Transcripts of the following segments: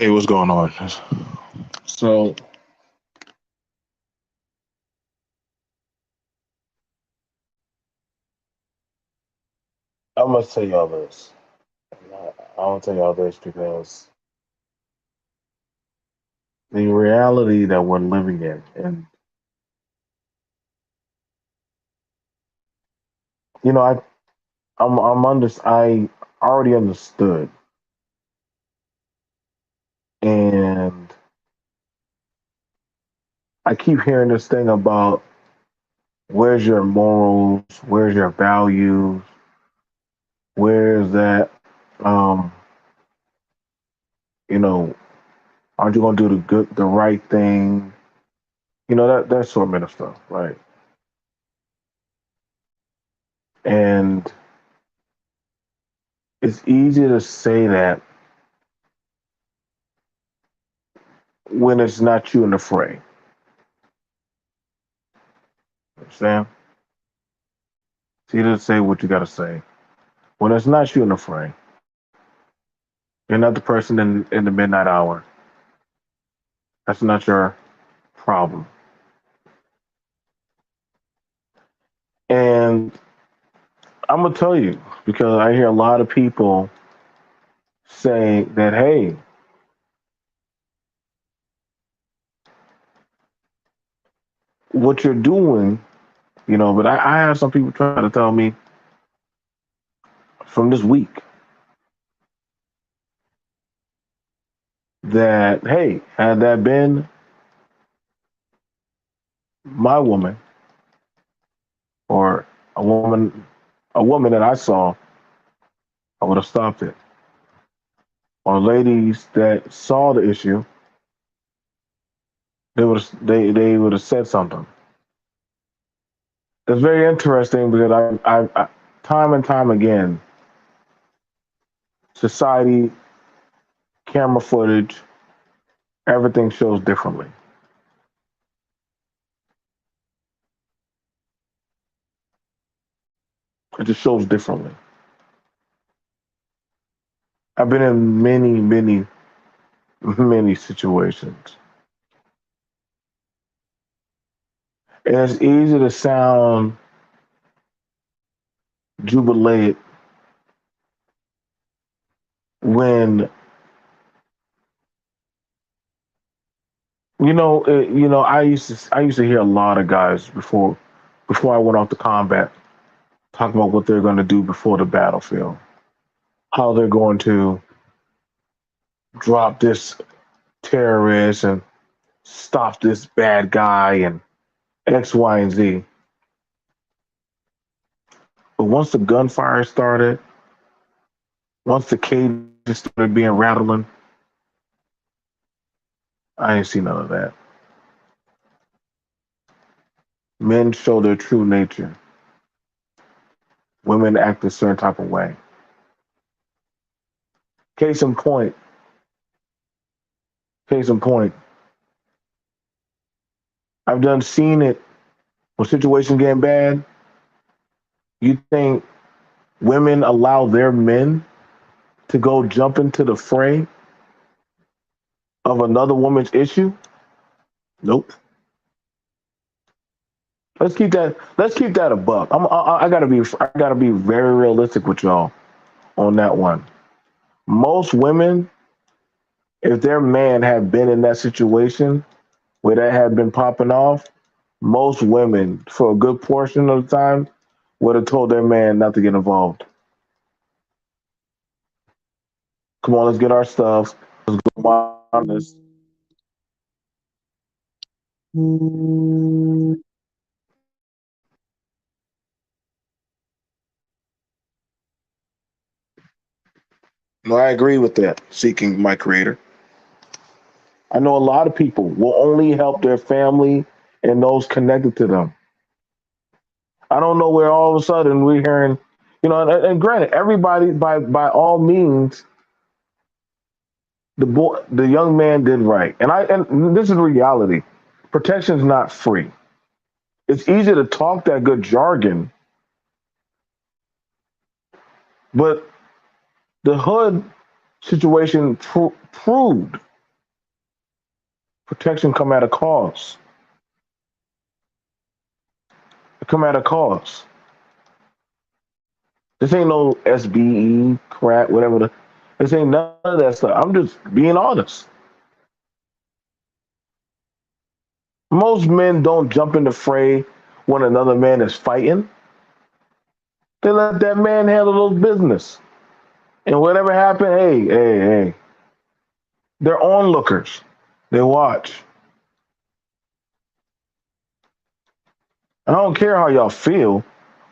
Hey, what's going on? So I'm gonna tell y'all this. I want to tell y'all this because the reality that we're living in, and you know, I already understood, and I keep hearing this thing about where's your morals, where's your values, where's that, um, you know, aren't you gonna do the right thing? That sort of stuff, right? And it's easy to say that when it's not you in the fray. Understand? It's easy to say what you got to say. When it's not you in the fray, you're not the person in the midnight hour. That's not your problem. And I'm going to tell you, because I hear a lot of people say that, hey, what you're doing, but I have some people trying to tell me from this week that, hey, had that been my woman or a woman that I saw, I would have stopped it. Or ladies that saw the issue, they would have said something. It's very interesting because I time and time again, society, camera footage, everything shows differently. It just shows differently. I've been in many, many, many situations, and it's easy to sound jubilated when I used to hear a lot of guys before I went off to combat talk about what they're going to do before the battlefield, how they're going to drop this terrorist and stop this bad guy and X, Y, and Z. But once the gunfire started, once the cages started being rattling, I ain't see none of that. Men show their true nature. Women act a certain type of way. Case in point, case in point, I've done seen it when situations getting bad. You think women allow their men to go jump into the fray of another woman's issue? Nope. Let's keep that a buck. I gotta be very realistic with y'all on that one. Most women, if their man had been in that situation where that had been popping off, most women, for a good portion of the time, would have told their man not to get involved. Come on, let's get our stuff. Let's go on this. No, I agree with that. Seeking my creator. I know a lot of people will only help their family and those connected to them. I don't know where all of a sudden we're hearing, and granted, everybody by all means, the young man did right, and this is reality. Protection's not free. It's easy to talk that good jargon, but the hood situation proved. Protection come at a cost. It come at a cost. This ain't no SBE crap, whatever. This ain't none of that stuff. I'm just being honest. Most men don't jump in the fray when another man is fighting. They let that man handle those business. And whatever happened, hey. They're onlookers. They watch. I don't care how y'all feel.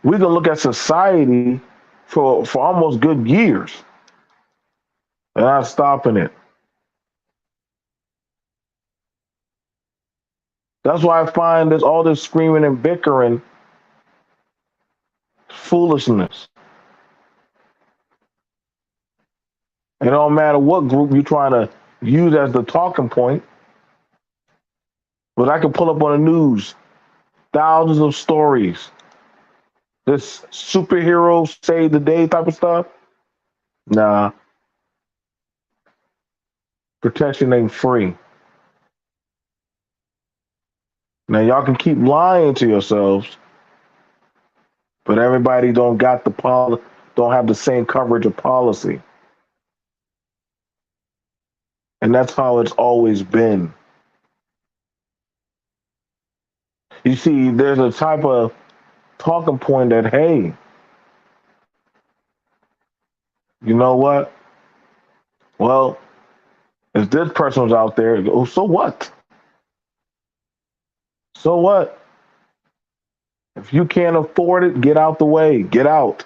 We can look at society for almost good years. And not stopping it. That's why I find this all this screaming and bickering foolishness. It don't matter what group you're trying to use as the talking point. But I can pull up on the news thousands of stories. This superhero save the day type of stuff. Nah, protection ain't free. Now y'all can keep lying to yourselves, but everybody don't have the same coverage of policy. And that's how it's always been. You see, there's a type of talking point that, hey, you know what? Well, if this person was out there, oh, so what? So what? If you can't afford it, get out the way. Get out.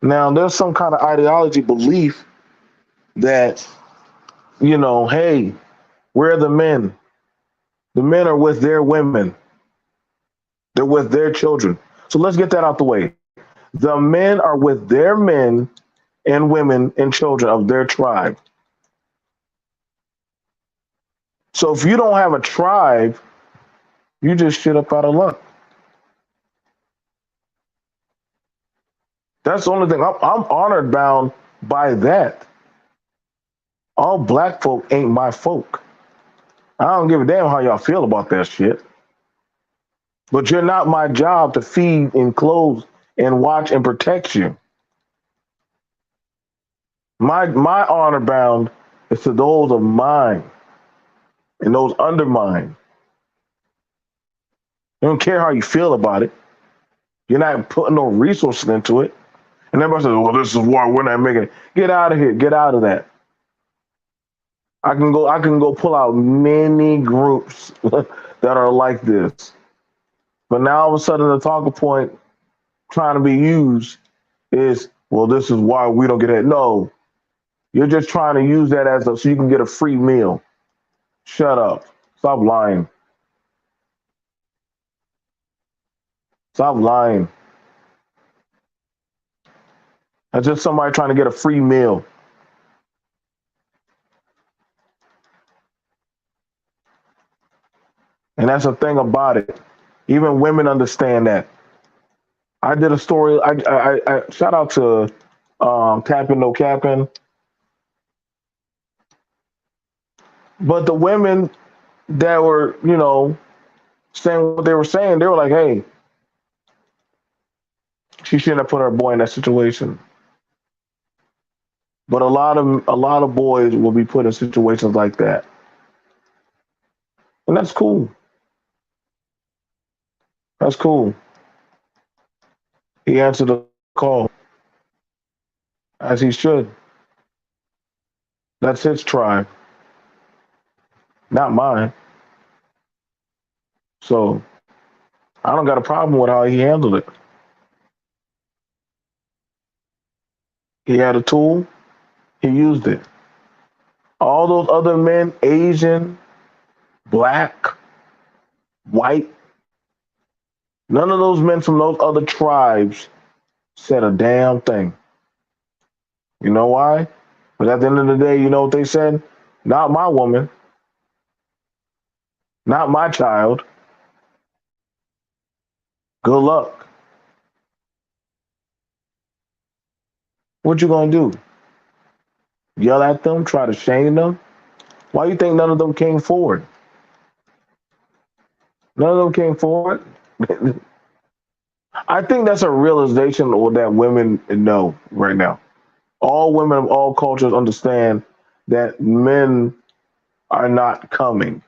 Now, there's some kind of ideology belief that, hey, where are the men? The men are with their women, they're with their children. So let's get that out the way. The men are with their men and women and children of their tribe. So if you don't have a tribe, you just shit up out of luck. That's the only thing. I'm honored bound by that. All black folk ain't my folk. I don't give a damn how y'all feel about that shit. But you're not my job to feed and clothe and watch and protect you. My honor bound is to those of mine and those under mine. You don't care how you feel about it. You're not putting no resources into it. And everybody says, well, this is war, we're not making it. Get out of here. Get out of that. I can go pull out many groups that are like this. But now all of a sudden the talking point trying to be used is, well, this is why we don't get it. No, you're just trying to use that so you can get a free meal. Shut up. Stop lying. Stop lying. That's just somebody trying to get a free meal. And that's the thing about it. Even women understand that. I did a story. I shout out to Capping No Capping. But the women that were, saying what they were saying, they were like, hey, she shouldn't have put her boy in that situation. But a lot of boys will be put in situations like that. And that's cool. That's cool. He answered the call as he should. That's his tribe, not mine. So I don't got a problem with how he handled it. He had a tool, he used it. All those other men, Asian, black, white, none of those men from those other tribes said a damn thing. You know why? But at the end of the day, you know what they said? Not my woman, not my child. Good luck. What you gonna do? Yell at them? Try to shame them? Why do you think none of them came forward? None of them came forward. I think that's a realization that women know right now. All women of all cultures understand that men are not coming.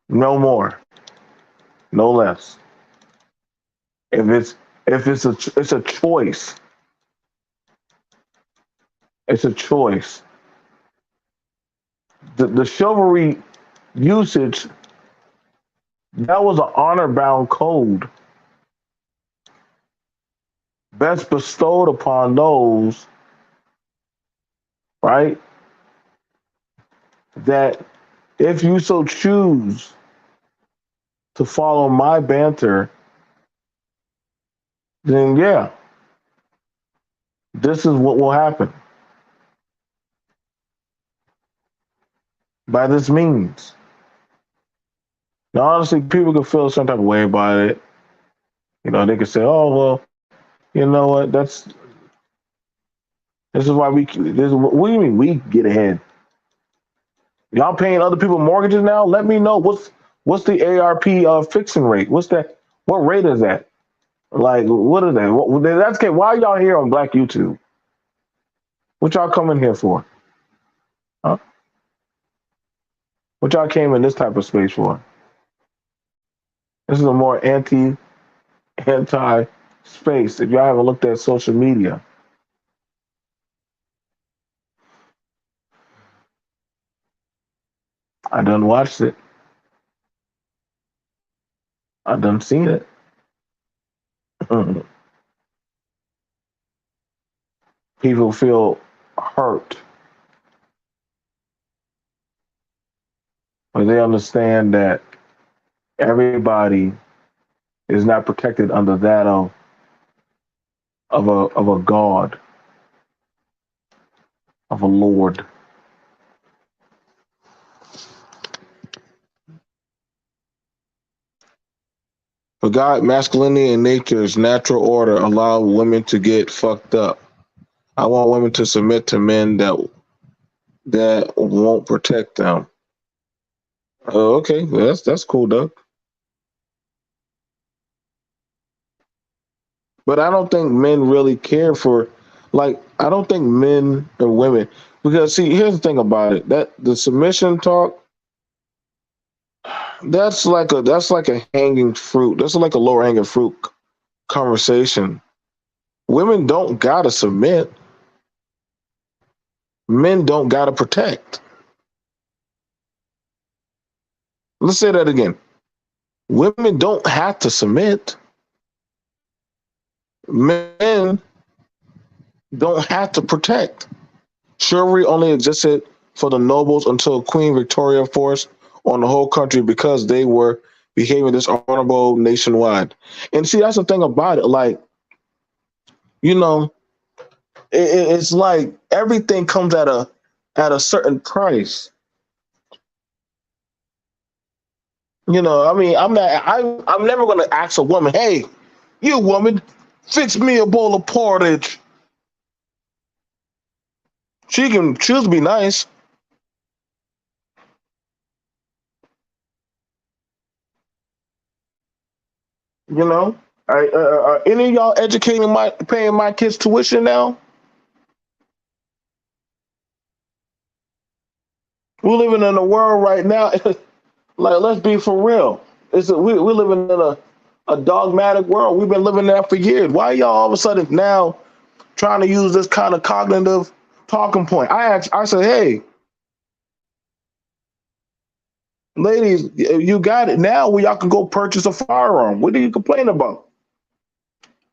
No more, no less. If it's a choice. It's a choice. The chivalry usage, that was an honor bound code best bestowed upon those, right, that if you so choose to follow my banter, then yeah, this is what will happen by this means. Now, honestly, people can feel some type of way about it. They could say, "Oh well, you know what? This is why we. What do you mean we get ahead? Y'all paying other people mortgages now? Let me know what's the ARP fixing rate? What's that? What rate is that? Like, what is that? That's okay. Why are y'all here on Black YouTube? What y'all coming here for? Huh? What y'all came in this type of space for? This is a more anti space. If y'all haven't looked at social media, I done watched it. I done seen it. People feel hurt, but they understand that everybody is not protected under that of a God, of a Lord. For God, masculinity and nature's natural order allow women to get fucked up. I want women to submit to men that won't protect them. Oh, okay, well, that's cool, Doug. But I don't think men really care for, like, I don't think men and women, because see, here's the thing about it: that the submission talk, that's like a hanging fruit. That's like a lower hanging fruit conversation. Women don't gotta submit. Men don't gotta protect. Let's say that again. Women don't have to submit. Men don't have to protect. Chivalry only existed for the nobles until Queen Victoria forced on the whole country because they were behaving dishonorable nationwide. And see, that's the thing about it. Like, you know, it's like everything comes at a certain price. I mean, I'm never gonna ask a woman, "Hey, you woman, fix me a bowl of porridge." She can choose to be nice. You know, are any of y'all paying my kids tuition now? We're living in a world right now. Like, let's be for real. We're living in a dogmatic world. We've been living there for years. Why are y'all all of a sudden now trying to use this kind of cognitive talking point? I said, hey, ladies, you got it now. Where y'all can go purchase a firearm. What do you complain about?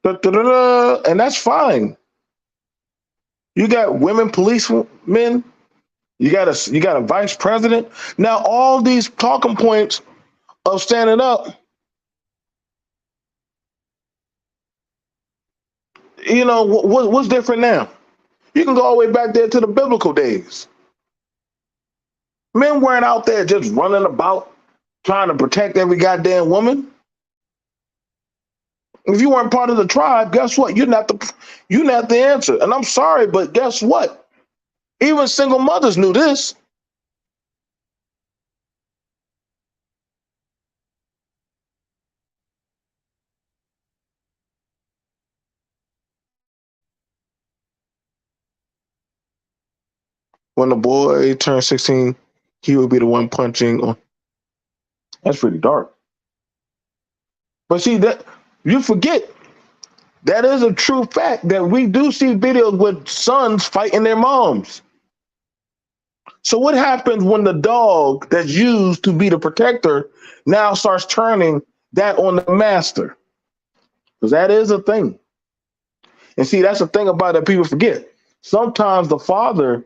Da, da, da, da, and that's fine. You got women policemen. You got a vice president. Now all these talking points of standing up, what's different now? You can go all the way back there to the biblical days. Men weren't out there just running about trying to protect every goddamn woman. If you weren't part of the tribe, guess what? You're not the answer. And I'm sorry, but guess what? Even single mothers knew this. When the boy turned 16, he would be the one punching on. That's pretty dark. But see that you forget that is a true fact that we do see videos with sons fighting their moms. So what happens when the dog that's used to be the protector now starts turning that on the master? Because that is a thing. And see, that's the thing about it that people forget. Sometimes the father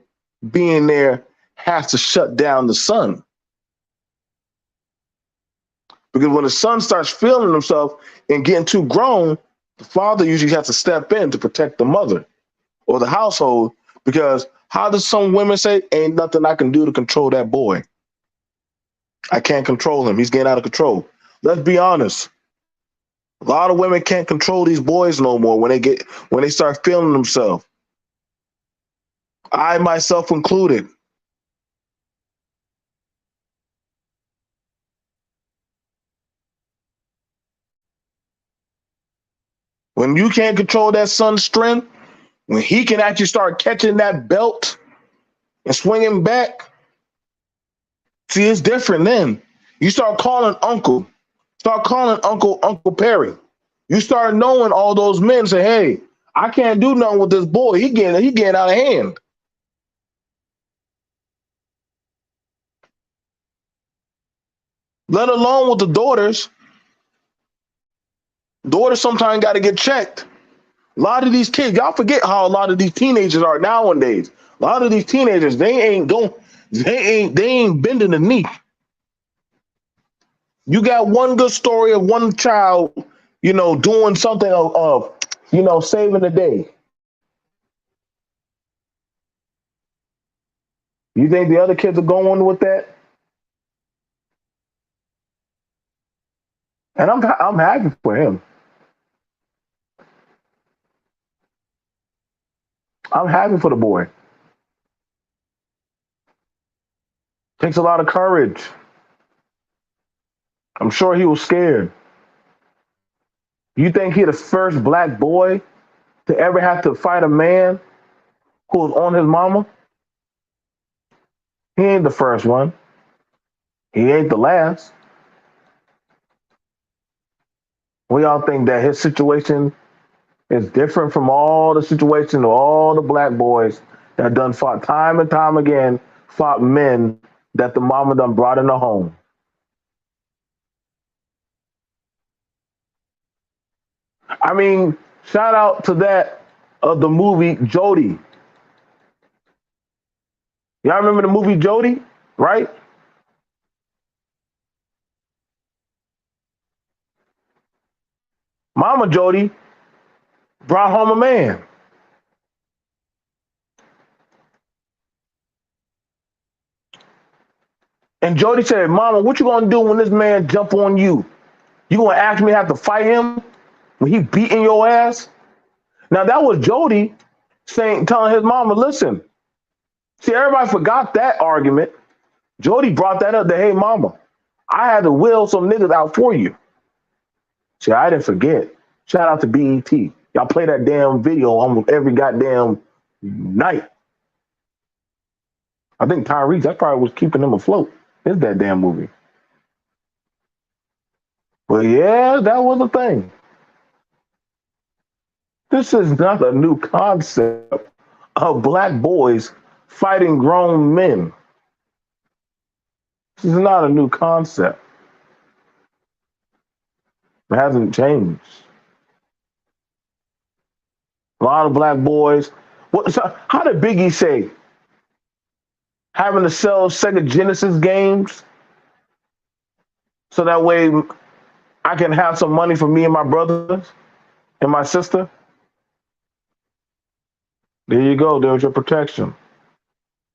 being there has to shut down the son. Because when the son starts feeling himself and getting too grown, the father usually has to step in to protect the mother or the household. Because how does some women say, ain't nothing I can do to control that boy? I can't control him. He's getting out of control. Let's be honest. A lot of women can't control these boys no more when they start feeling themselves. I myself included. When you can't control that son's strength, when he can actually start catching that belt and swinging back, see, it's different then. You start calling uncle, start calling Uncle Perry. You start knowing all those men say, hey, I can't do nothing with this boy. He getting out of hand. Let alone with the daughters. Daughters sometimes got to get checked. A lot of these kids, y'all forget how a lot of these teenagers are nowadays. A lot of these teenagers, they ain't bending the knee. You got one good story of one child, doing something of saving the day. You think the other kids are going with that? And I'm happy for him. I'm happy for the boy. Takes a lot of courage. I'm sure he was scared. You think he the first black boy to ever have to fight a man who was on his mama? He ain't the first one. He ain't the last. We all think that his situation is different from all the situations of all the black boys that done fought time and time again, fought men that the mama done brought in the home. I mean, shout out to that of the movie Jody. Y'all remember the movie Jody, right? Mama Jody brought home a man. And Jody said, Mama, what you gonna do when this man jump on you? You gonna ask me to have to fight him when he beating your ass? Now that was Jody telling his mama, listen, see, everybody forgot that argument. Jody brought that up that, hey, mama, I had to will some niggas out for you. See, I didn't forget. Shout out to B.M.T. Y'all play that damn video almost every goddamn night. I think Tyrese, that probably was keeping him afloat. It's that damn movie. But yeah, that was a thing. This is not a new concept of black boys fighting grown men. This is not a new concept. It hasn't changed. A lot of black boys. How did Biggie say? Having to sell Sega Genesis games so that way I can have some money for me and my brothers and my sister. There you go. There's your protection.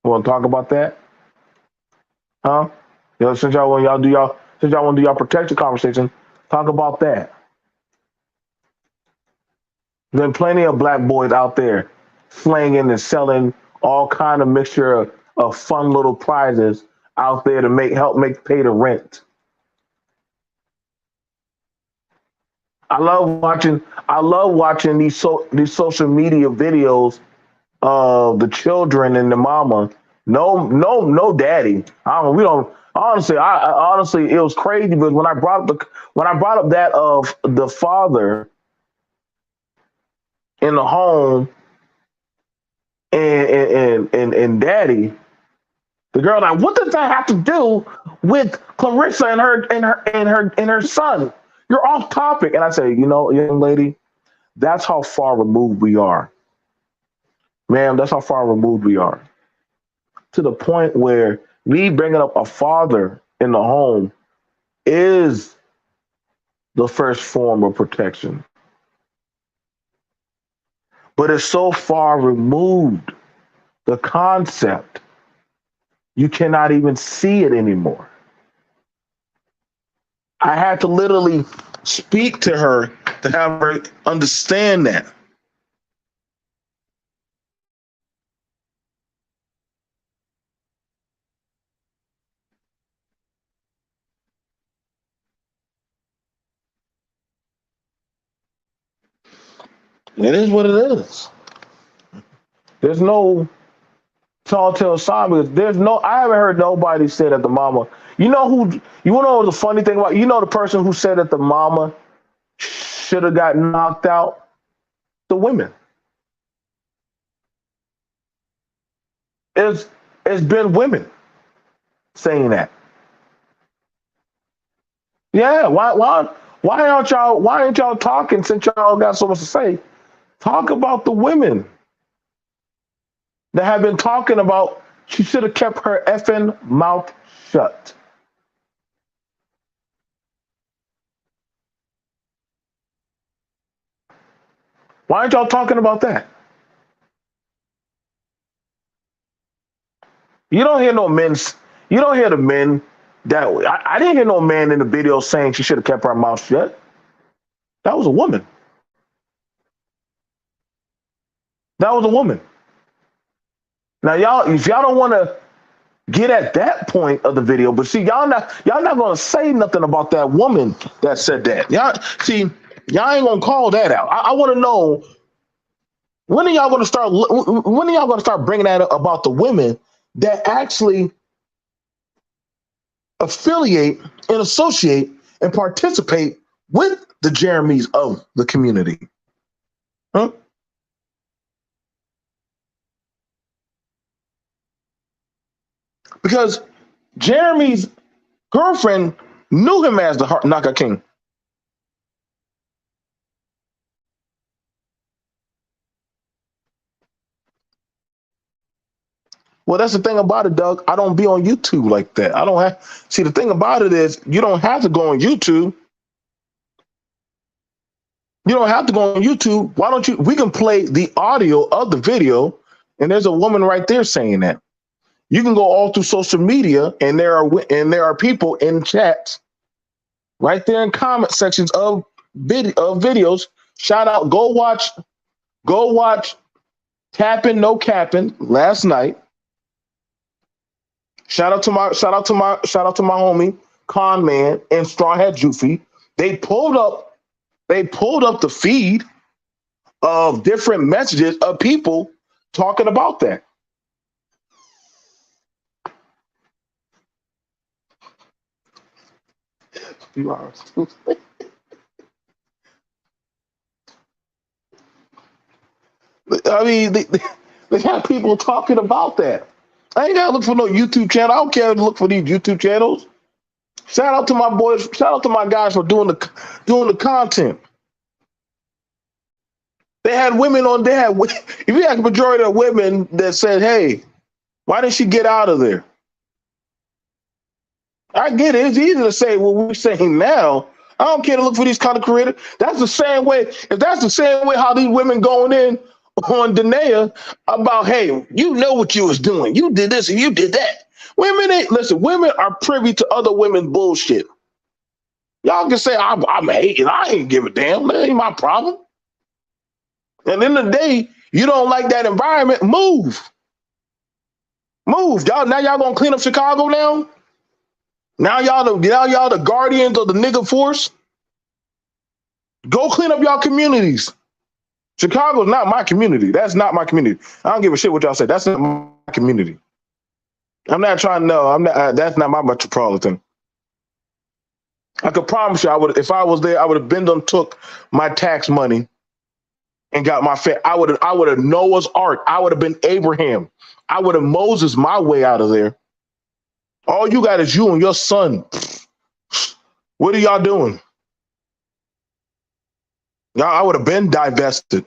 Want to talk about that? Huh? Since y'all want to do y'all protection conversation, talk about that. There's plenty of black boys out there slanging and selling all kind of mixture of fun little prizes out there to help make pay the rent. I love watching these social media videos of the children and the mama. No daddy. I don't we don't honestly it was crazy because when I brought up that of the father in the home and daddy, the girl like, what does that have to do with Clarissa and her son? You're off topic. And I say, young lady, that's how far removed we are. Ma'am, that's how far removed we are. To the point where me bringing up a father in the home is the first form of protection. But it's so far removed, the concept, you cannot even see it anymore. I had to literally speak to her to have her understand that. It is what it is. There's no telltale sign because I haven't heard nobody say that the mama, you know the funny thing about, the person who said that the mama should have got knocked out? The women. It's it's been women saying that. Yeah, why ain't y'all talking since y'all got so much to say? Talk about the women that have been talking about she should have kept her effing mouth shut. Why aren't y'all talking about that? You don't hear no men. You don't hear the men that I didn't hear no man in the video saying she should have kept her mouth shut. That was a woman. That was a woman. Now if y'all don't want to get at that point of the video, but see y'all not gonna say nothing about that woman that said that. Y'all ain't gonna call that out. I want to know when are y'all gonna start bringing that up about the women that actually affiliate and associate and participate with the Jeremys of the community. Huh? Because Jeremy's girlfriend knew him as the Naka King. Well, that's the thing about it, Doug. I don't be on YouTube like that. I don't have. See, the thing about it is, you don't have to go on YouTube. You don't have to go on YouTube. Why don't you? We can play the audio of the video, and there's a woman right there saying that. You can go all through social media, and there are people in chats right there in comment sections of videos. Shout out, go watch Tapping No Capping last night. Shout out to my homie Con Man and Straw Hat Juffy. They pulled up the feed of different messages of people talking about that. I mean, they have people talking about that. I ain't gotta look for no YouTube channel. I don't care to look for these YouTube channels. Shout out to my boys. Shout out to my guys for doing the content. They had women on. If you had the majority of women that said, "Hey, why didn't she get out of there?" I get it. It's easy to say what we're saying now. I don't care to look for these kind of creators. That's the same way. If that's the same way how these women going in on Danae about, hey, you know what you was doing. You did this and you did that. Women are privy to other women's bullshit. Y'all can say I'm hating. I ain't give a damn. That ain't my problem. And in the day, you don't like that environment, move. Move. Y'all gonna clean up Chicago now? Now y'all the guardians of the nigga force. Go clean up y'all communities. Chicago's not my community. That's not my community. I don't give a shit what y'all say. That's not my community. I'm not trying to know. I'm not. That's not my metropolitan. I could promise you, I would. If I was there, I would have been done took my tax money and got my fat. I would have Noah's Ark. I would have been Abraham. I would have Moses my way out of there. All you got is you and your son. What are y'all doing? Y'all, I would have been divested.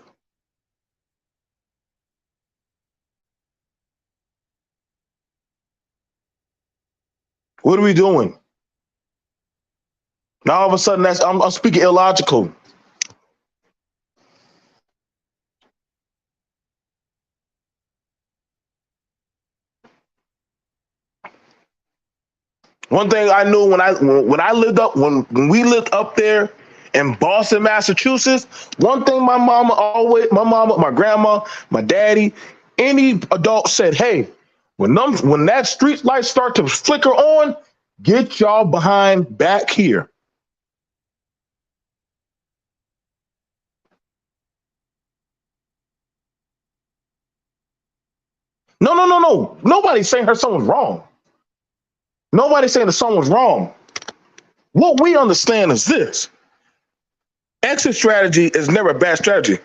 What are we doing? Now all of a sudden, I'm speaking illogical. One thing I knew when we lived up there in Boston, Massachusetts, one thing my grandma, my daddy, any adult said, hey, when that street lights start to flicker on, get y'all behind back here. No, no, no, no. Nobody's saying her son was wrong. Nobody's saying the son was wrong. What we understand is this. Exit strategy is never a bad strategy.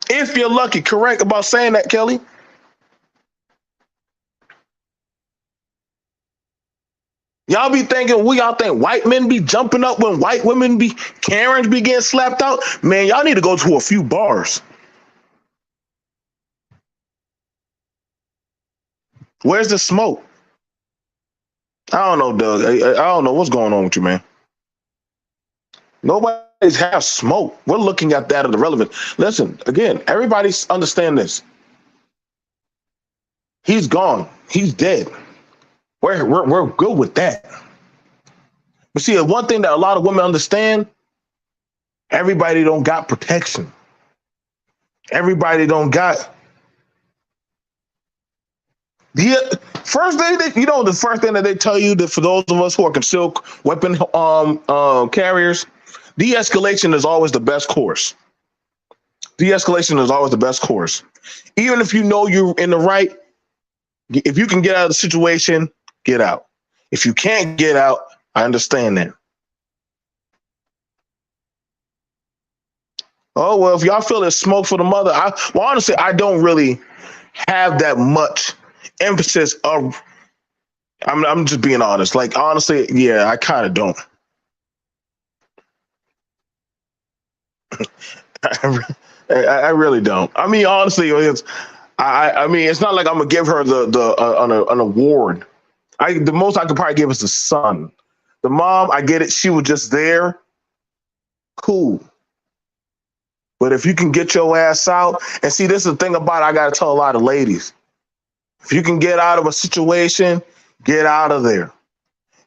If you're lucky, correct about saying that, Kelly. Y'all think white men be jumping up when white women be Karens be getting slapped out? Man, y'all need to go to a few bars. Where's the smoke? I don't know, Doug. I don't know what's going on with you, man. Nobody's have smoke. We're looking at that as the relevant. Listen, again, everybody understand this. He's gone. He's dead. We're good with that. But see, one thing that a lot of women understand, everybody don't got protection. Everybody don't got the first thing that the first thing that they tell you that for those of us who are concealed weapon carriers, de-escalation is always the best course. De-escalation is always the best course. Even if you know you're in the right, if you can get out of the situation, get out. If you can't get out, I understand that. Oh well, if y'all feel there's smoke for the mother, honestly, I don't really have that much emphasis of. I'm just being honest. Like honestly, yeah, I kind of don't. I really don't. I mean, honestly, I mean, it's not like I'm gonna give her an award. The most I could probably give is the son. The mom, I get it. She was just there. Cool. But if you can get your ass out, and see, this is the thing about it, I gotta tell a lot of ladies. If you can get out of a situation, get out of there.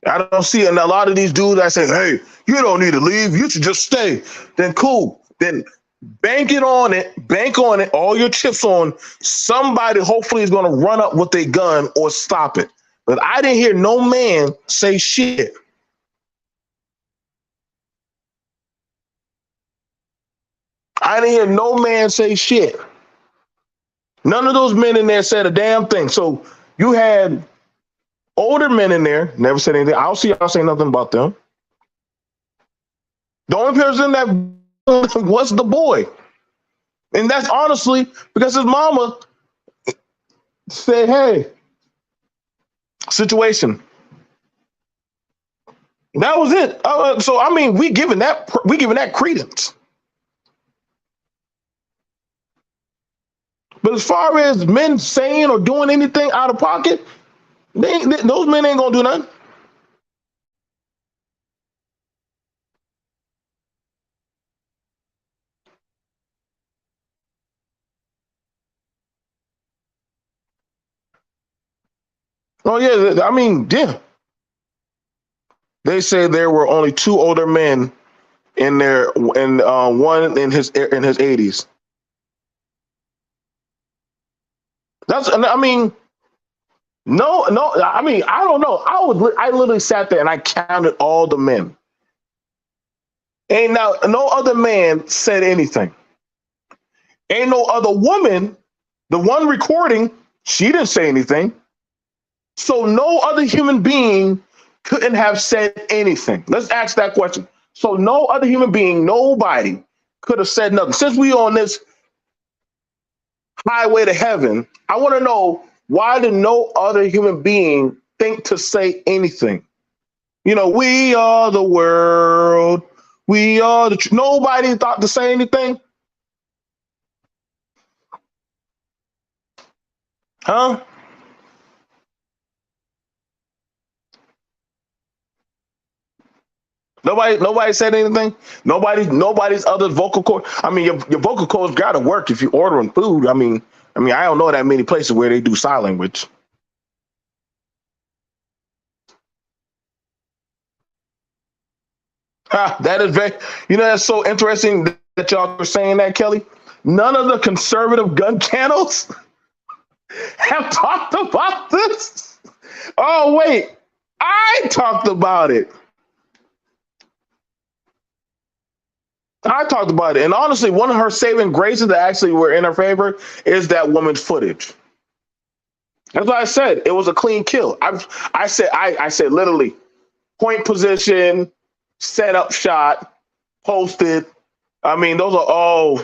I don't see it. And a lot of these dudes I say, hey, you don't need to leave. You should just stay. Then cool. Then bank on it, all your chips on somebody hopefully is going to run up with a gun or stop it. But I didn't hear no man say shit. I didn't hear no man say shit. None of those men in there said a damn thing. So you had older men in there, never said anything. I don't see y'all saying nothing about them. The only person that was the boy. And that's honestly because his mama said, hey, situation. That was it. So I mean, we giving that credence. But as far as men saying or doing anything out of pocket, those men ain't gonna do nothing. Oh yeah, I mean, yeah. They say there were only two older men in there, and one in his 80s. That's, I mean, no. I mean, I don't know. I literally sat there and I counted all the men. Ain't now no other man said anything. Ain't no other woman. The one recording, she didn't say anything. So no other human being couldn't have said anything. Let's ask that question. So no other human being, nobody could have said nothing. Since we on this highway to heaven, I want to know, why did no other human being think to say anything? You know, we are the world. We are the nobody thought to say anything. Huh? Nobody said anything. Nobody's other vocal cord. I mean, your vocal cords got to work if you're ordering food. I mean, I don't know that many places where they do sign language. Ha, that is very. You know, that's so interesting that y'all are saying that, Kelly. None of the conservative gun channels have talked about this. Oh wait, I talked about it. I talked about it, and honestly, one of her saving graces that actually were in her favor is that woman's footage. That's what I said. It was a clean kill. I said literally point position, set up shot, posted. I mean, those are all,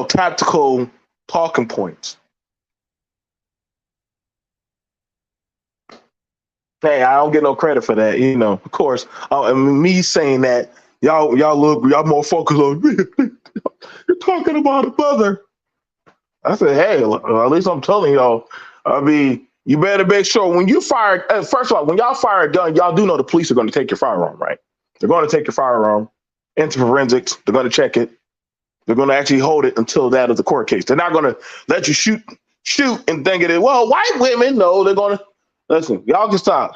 tactical talking points. Hey, I don't get no credit for that. Of course. And me saying that, y'all more focused on me. You're talking about a mother. I said, hey, at least I'm telling y'all. I mean, you better make sure when you fire. First of all, when y'all fire a gun, y'all do know the police are going to take your firearm, right? They're going to take your firearm into forensics. They're going to check it. They're going to actually hold it until that is a court case. They're not going to let you shoot, and think it is. Well, white women, no, they're going to listen. Y'all can stop.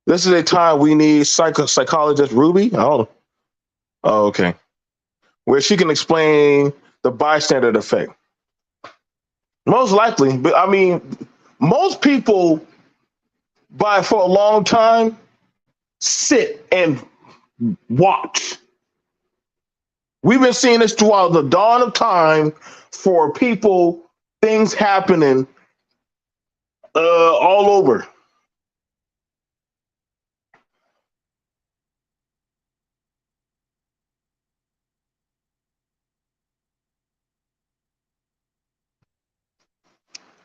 This is a time we need psychologist Ruby. Oh, okay, where she can explain the bystander effect. Most likely, but I mean, most people for a long time sit and watch. We've been seeing this throughout the dawn of time for people, things happening all over.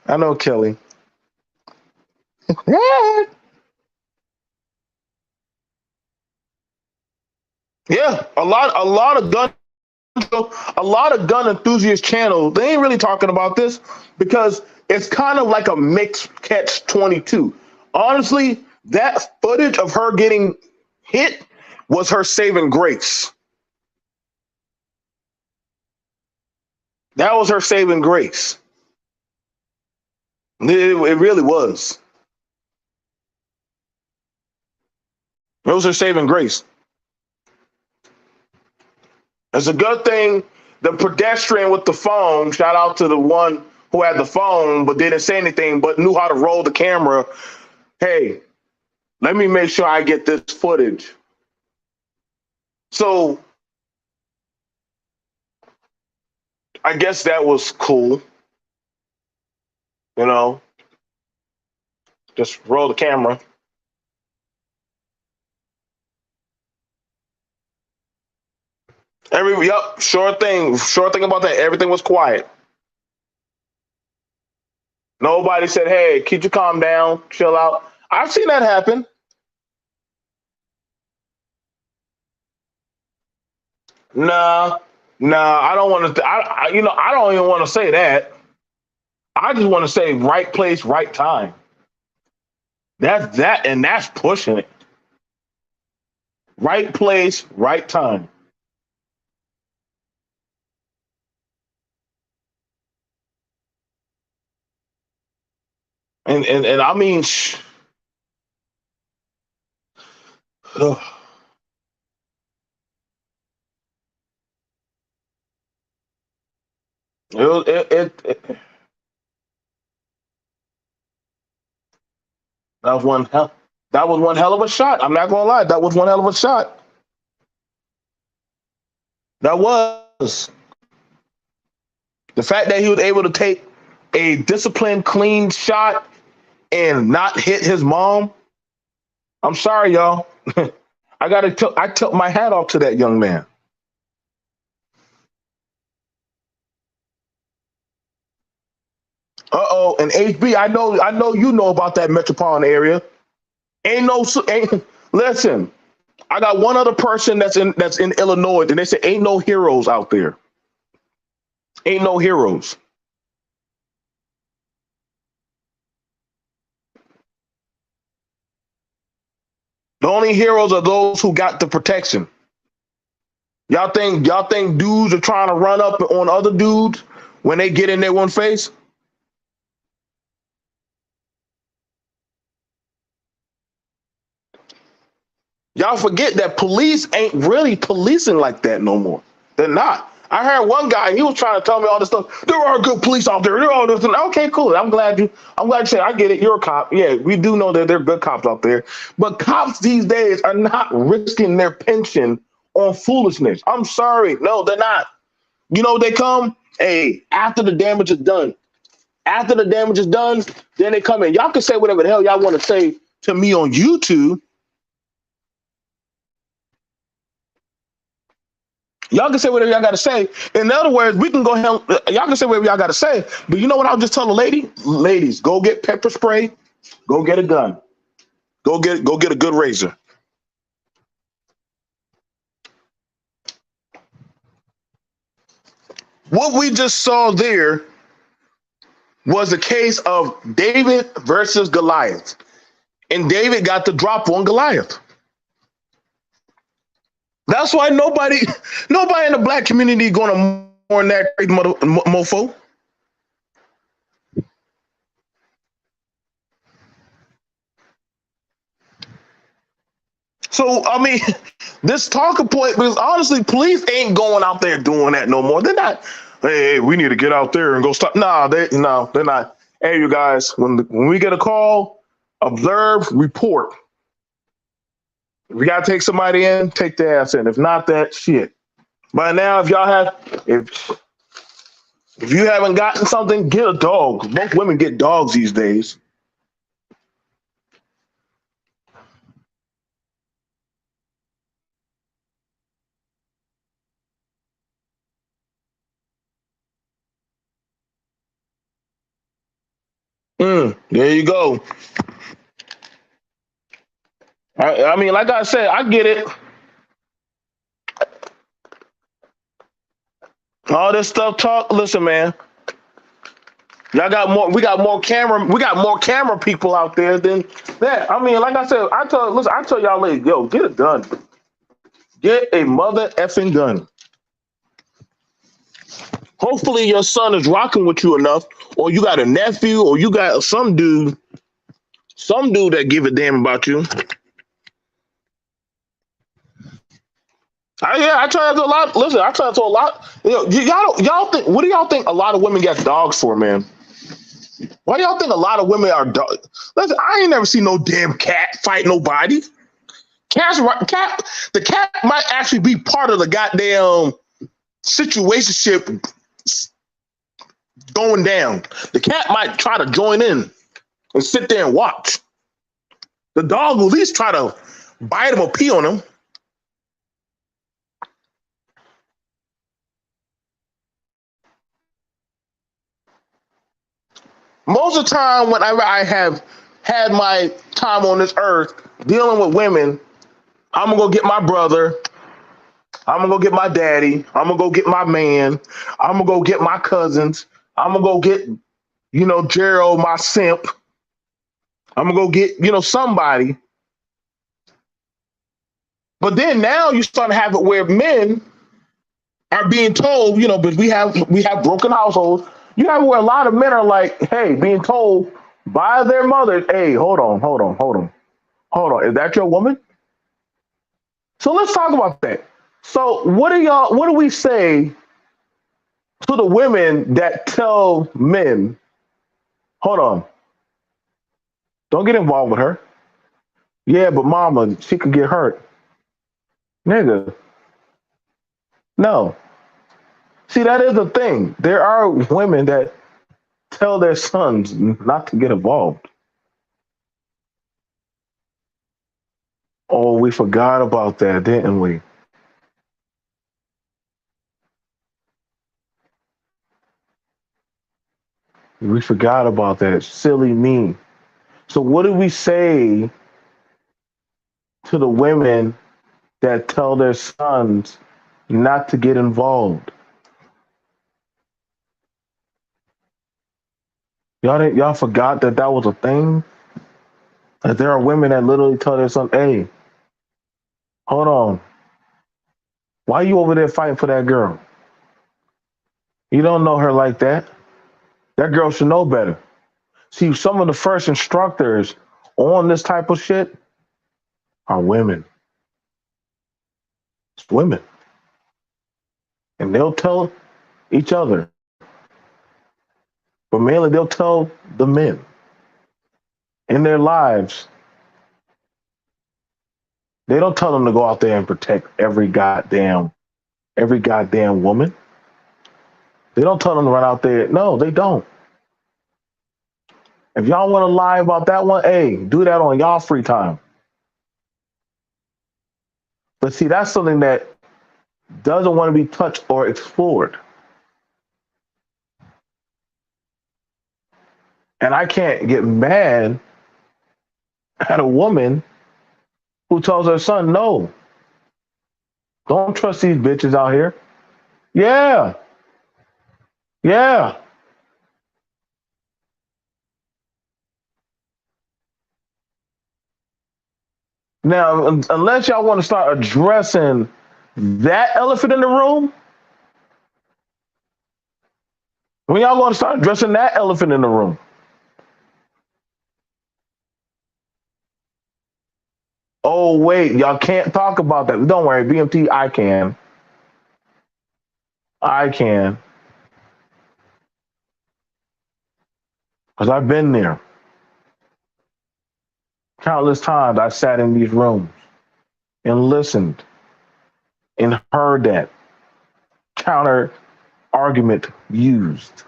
I know, Kelly. Yeah, a lot of gun enthusiast channels, they ain't really talking about this because it's kind of like a mixed catch 22. Honestly, that footage of her getting hit was her saving grace. That was her saving grace. It really was. It was her saving grace. It's a good thing the pedestrian with the phone, shout out to the one who had the phone but didn't say anything but knew how to roll the camera. Hey, let me make sure I get this footage. So I guess that was cool. You know, just roll the camera. Yep, sure thing. Sure thing about that. Everything was quiet. Nobody said, "Hey, could you calm down, chill out?" I've seen that happen. Nah, nah. I don't want to. I don't even want to say that. I just want to say right place, right time. And that's pushing it. Right place, right time. And I mean, That was one hell. That was one hell of a shot. I'm not gonna lie. That was one hell of a shot. That was the fact that he was able to take a disciplined, clean shot and not hit his mom. I'm sorry, y'all. I took my hat off to that young man. And HB, I know you know about that metropolitan area. Ain't no, ain't, listen. I got one other person that's in Illinois, and they say ain't no heroes out there. Ain't no heroes. The only heroes are those who got the protection. Y'all think dudes are trying to run up on other dudes when they get in their one face? Y'all forget that police ain't really policing like that no more. They're not. I heard one guy, he was trying to tell me all this stuff. There are good police out there. There are this. Okay, cool. I'm glad you said I get it. You're a cop. Yeah, we do know that there are good cops out there. But cops these days are not risking their pension on foolishness. I'm sorry. No, they're not. You know, they come, hey, after the damage is done. After the damage is done, then they come in. Y'all can say whatever the hell y'all want to say to me on YouTube. Y'all can say whatever y'all got to say. In other words, we can go ahead. Y'all can say whatever y'all got to say. But you know what? I'll just tell the lady, ladies, go get pepper spray. Go get a gun. Go get a good razor. What we just saw there was a case of David versus Goliath, and David got the drop on Goliath. That's why nobody in the black community going to mourn that mofo. So I mean, this talking point because honestly, police ain't going out there doing that no more. They're not. Hey, we need to get out there and go stop. Nah, they're not. Hey, you guys, when we get a call, observe, report. If we gotta take somebody in, take the ass in. If not, that shit. By now, if you haven't gotten something, get a dog. Most women get dogs these days. There you go. I mean, like I said, I get it. All this stuff talk. Listen, man. Y'all got more. We got more camera people out there than that. I mean, like I said, I tell y'all, ladies, yo, get a gun. Get a mother effing gun. Hopefully, your son is rocking with you enough, or you got a nephew, or you got some dude that give a damn about you. I try to a lot. Listen, I try to a lot. You know, y'all think? What do y'all think? A lot of women get dogs for, man. Why do y'all think a lot of women are dogs? Listen, I ain't never seen no damn cat fight nobody. The cat might actually be part of the goddamn situationship going down. The cat might try to join in and sit there and watch. The dog will at least try to bite him or pee on him. Most of the time, whenever I have had my time on this earth dealing with women, I'm gonna go get my brother. I'm gonna go get my daddy. I'm gonna go get my man. I'm gonna go get my cousins. I'm gonna go get, Gerald, my simp. I'm gonna go get, somebody. But then now you start to have it where men are being told, but we have broken households. You have where a lot of men are like, hey, being told by their mothers, hey, hold on. Is that your woman? So let's talk about that. So what do we say to the women that tell men, hold on, don't get involved with her. Yeah, but mama, she could get hurt. Nigga, no. See, that is the thing. There are women that tell their sons not to get involved. Oh, we forgot about that, didn't we? We forgot about that. Silly me. So, what do we say to the women that tell their sons not to get involved? Y'all forgot that that was a thing. That there are women that literally tell their son, "Hey, hold on, why you over there fighting for that girl? You don't know her like that. That girl should know better." See, some of the first instructors on this type of shit are women. It's women, and they'll tell each other, but mainly they'll tell the men in their lives. They don't tell them to go out there and protect every goddamn woman. They don't tell them to run out there. No, they don't. If y'all want to lie about that one, hey, do that on y'all free time. But see, that's something that doesn't want to be touched or explored. And I can't get mad at a woman who tells her son, no, don't trust these bitches out here. Yeah, yeah. Now, unless y'all want to start addressing that elephant in the room, when y'all want to start addressing that elephant in the room, oh, wait, y'all can't talk about that. Don't worry, B.M.T, I can. I can. Because I've been there. Countless times I sat in these rooms and listened and heard that counter argument used.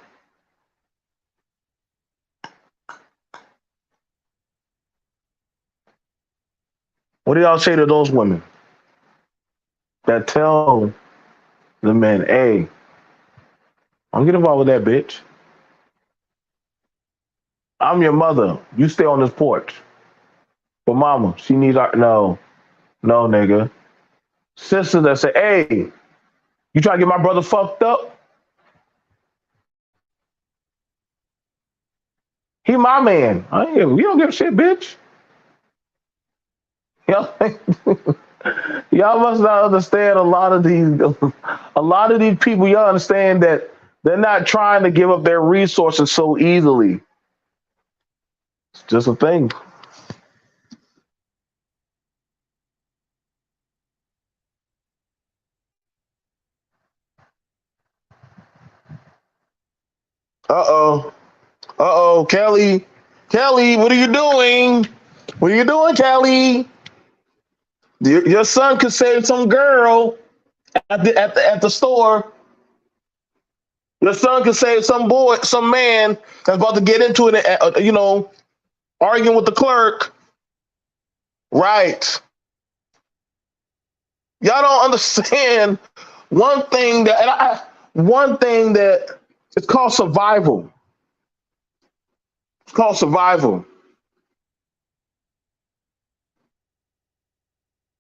What do y'all say to those women that tell the men, hey, don't get involved with that bitch. I'm your mother. You stay on this porch. But mama, she needs our no, no, nigga. Sisters that say, hey, you try to get my brother fucked up? He my man. We don't give a shit, bitch. Y'all, y'all must not understand a lot of these people. Y'all understand that they're not trying to give up their resources so easily. It's just a thing. Uh-oh. Uh-oh, Kelly. Kelly, what are you doing? What are you doing, Kelly? Your son could save some girl at the store. Your son could save some boy, some man that's about to get into it, arguing with the clerk. Right. Y'all don't understand one thing that it's called survival. It's called survival.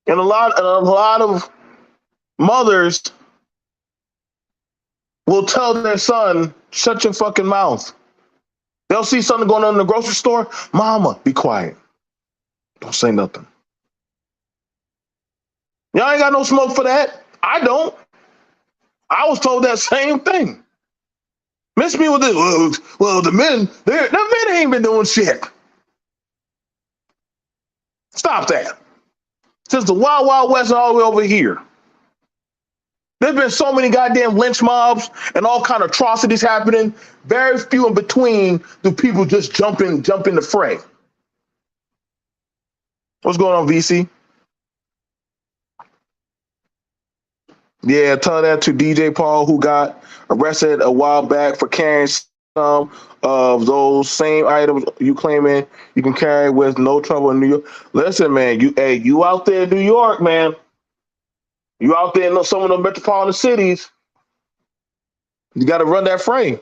And a lot of mothers will tell their son, shut your fucking mouth. They'll see something going on in the grocery store. Mama, be quiet. Don't say nothing. Y'all ain't got no smoke for that. I don't. I was told that same thing. Miss me with this. Well, the men ain't been doing shit. Stop that. Since the Wild Wild West and all the way over here. There's been so many goddamn lynch mobs and all kind of atrocities happening. Very few in between do people just jump in the fray. What's going on, VC? Yeah, tell that to DJ Paul, who got arrested a while back for carrying some of those same items you claiming you can carry with no trouble in New York. Listen, man, you out there in New York, man. You out there in some of the metropolitan cities. You got to run that frame.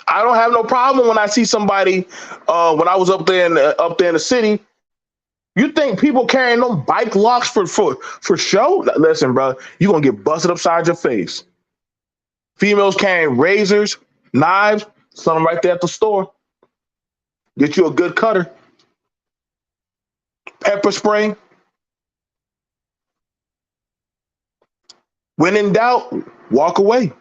I don't have no problem when I see somebody. When I was up there in the city, you think people carrying them bike locks for show? Listen, bro, you gonna get busted upside your face. Females carrying razors, knives, some right there at the store. Get you a good cutter, pepper spray. When in doubt, walk away.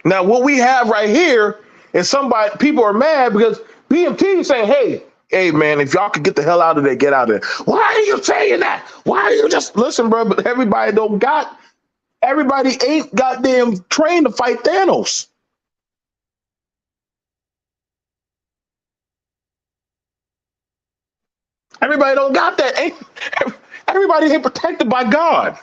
Now, what we have right here is somebody, people are mad because B.M.T. is saying, hey, man, if y'all could get the hell out of there, get out of there. Why are you saying that? Why are you just listen, bro? But everybody ain't goddamn trained to fight Thanos. Everybody don't got that. Everybody ain't protected by God.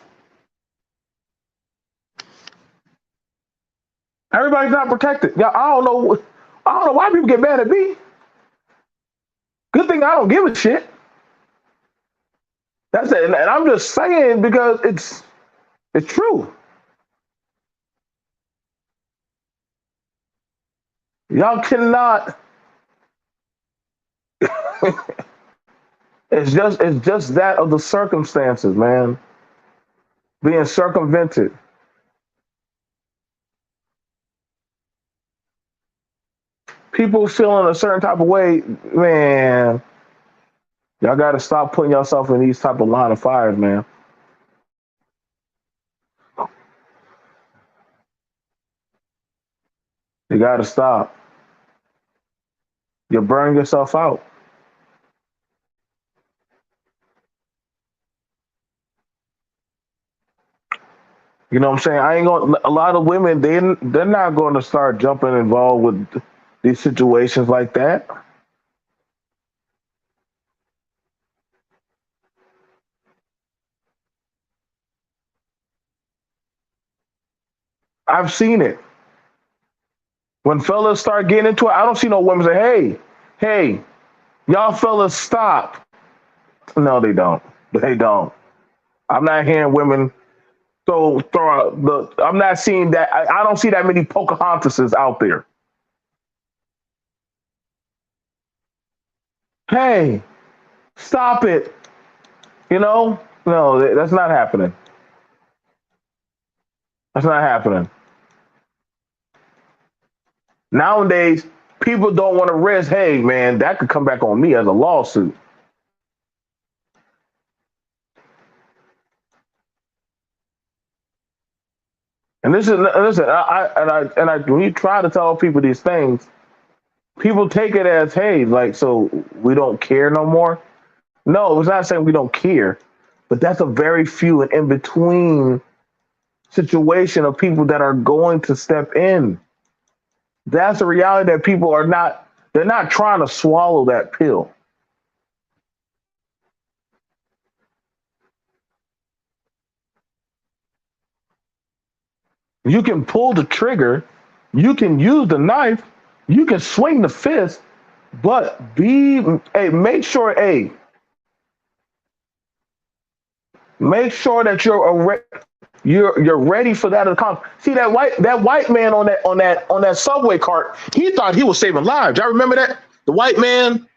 Everybody's not protected. Yeah, I don't know. I don't know why people get mad at me. Good thing I don't give a shit. That's it. And I'm just saying because it's true. Y'all cannot. It's just that of the circumstances, man. Being circumvented. People feeling a certain type of way, man. Y'all got to stop putting yourself in these type of line of fires, man. You got to stop. You're burning yourself out. You know what I'm saying? I ain't going. A lot of women, they're not going to start jumping involved with these situations like that. I've seen it. When fellas start getting into it, I don't see no women say, hey, y'all fellas stop. No, they don't. They don't. I'm not hearing women throw out the. I'm not seeing that. I don't see that many Pocahontases out there. Hey, stop it. You know, no, that's not happening. That's not happening. Nowadays, people don't want to risk. Hey, man, that could come back on me as a lawsuit. And this is listen. When you try to tell people these things, people take it as, hey, like, so we don't care no more. No, it's not saying we don't care, but that's a very few and in between situation of people that are going to step in. That's the reality that people are not. They're not trying to swallow that pill. You can pull the trigger, you can use the knife, you can swing the fist, but make sure make sure that you're ready for that. See that white man on that subway cart. He thought he was saving lives. I remember that the white man,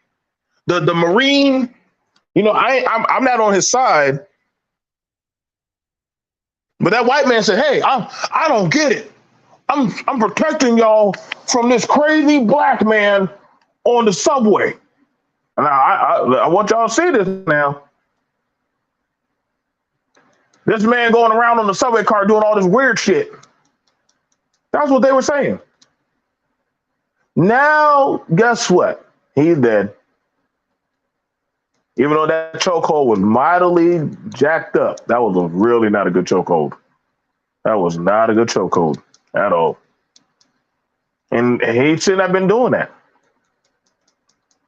the Marine. You know, I'm not on his side, but that white man said, "Hey, I don't get it. I'm protecting y'all from this crazy black man on the subway." And I want y'all to see this now. This man going around on the subway car doing all this weird shit. That's what they were saying. Now, guess what? He's dead. Even though that chokehold was mightily jacked up, that was really not a good chokehold. That was not a good chokehold at all. And he shouldn't have been doing that.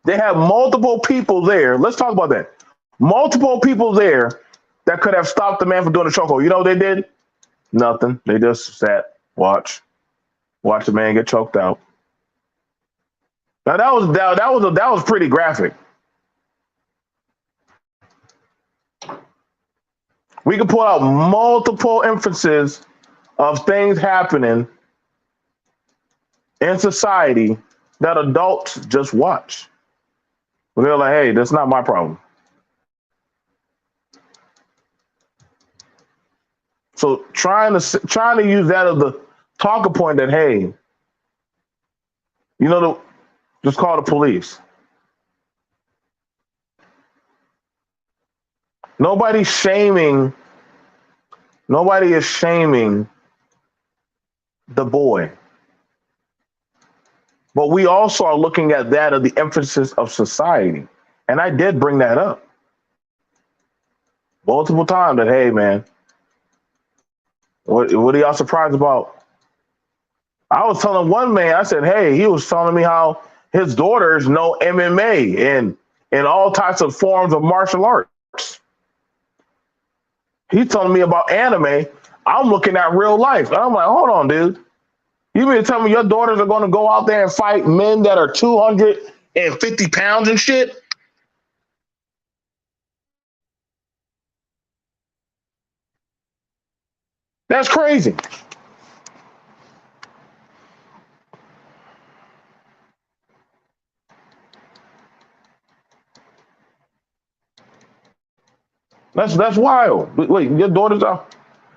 They have multiple people there. Let's talk about that. Multiple people there that could have stopped the man from doing the chokehold. You know what they did? Nothing. They just sat, watch the man get choked out. Now that was pretty graphic. We can pull out multiple instances of things happening in society that adults just watch. They're like, hey, that's not my problem. So trying to use that as the talking point that, hey, just call the police. Nobody's shaming. Nobody is shaming the boy. But we also are looking at that of the emphasis of society. And I did bring that up multiple times that, hey, man, what are y'all surprised about? I was telling one man, I said, hey, he was telling me how his daughters know MMA and all types of forms of martial arts. He's telling me about anime. I'm looking at real life. And I'm like, hold on, dude. You mean to tell me your daughters are going to go out there and fight men that are 250 pounds and shit? That's crazy. That's wild. Wait, your daughters are?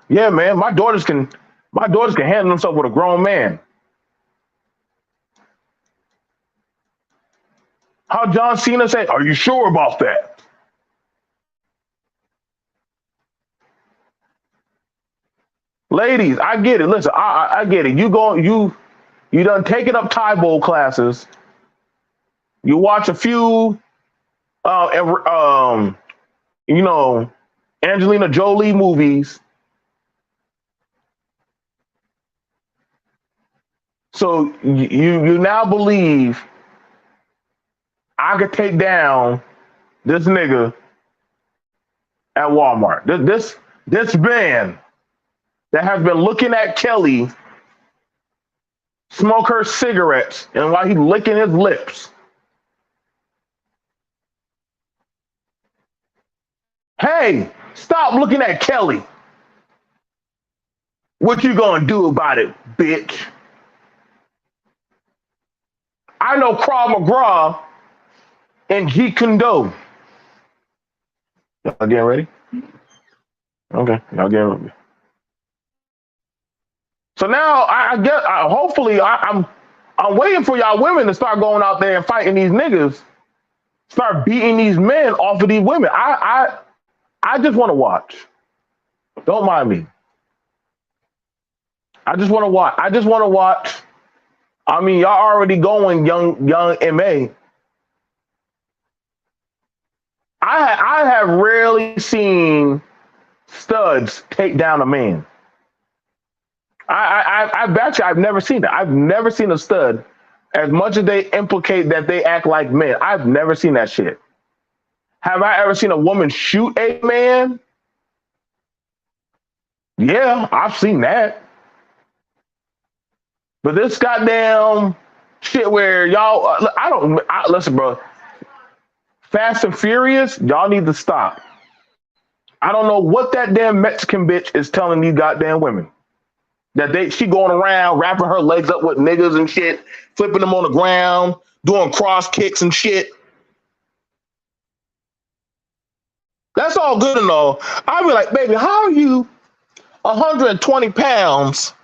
Yeah, man. My daughters can handle themselves with a grown man. How John Cena said, "Are you sure about that?" Ladies, I get it. Listen, I get it. You done taken up Thai bowl classes. You watch a few, you know, Angelina Jolie movies. So you now believe I could take down this nigga at Walmart. This man that has been looking at Kelly smoke her cigarettes and while he's licking his lips. Hey, stop looking at Kelly. What you gonna do about it, bitch? I know Krav Maga and Jeet Kune Do. Y'all getting ready? Okay, y'all getting ready. So now I guess hopefully I'm waiting for y'all women to start going out there and fighting these niggas, start beating these men off of these women. I just want to watch. Don't mind me. I just want to watch. I just want to watch. I mean, y'all already going young MA. I have rarely seen studs take down a man. I bet you I've never seen that. I've never seen a stud, as much as they implicate that they act like men. I've never seen that shit. Have I ever seen a woman shoot a man? Yeah, I've seen that. But this goddamn shit where y'all, listen, bro. Fast and Furious, y'all need to stop. I don't know what that damn Mexican bitch is telling these goddamn women. That she going around wrapping her legs up with niggas and shit, flipping them on the ground, doing cross kicks and shit. That's all good and all. I'd be like, baby, how are you 120 pounds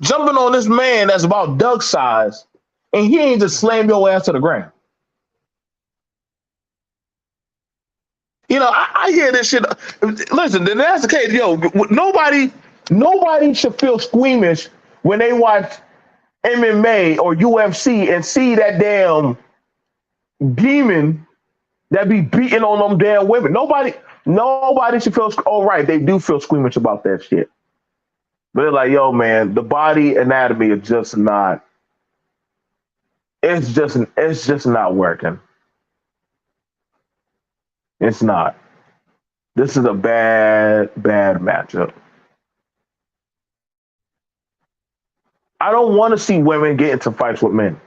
jumping on this man that's about Doug size and he ain't just slam your ass to the ground? I hear this shit. Listen, then that's the case. Nobody should feel squeamish when they watch MMA or UFC and see that damn demon that be beating on them damn women. Nobody should feel. Oh, right, they do feel squeamish about that shit. But they're like, yo, man, the body anatomy is just not. It's just not working. It's not. This is a bad matchup. I don't want to see women get into fights with men.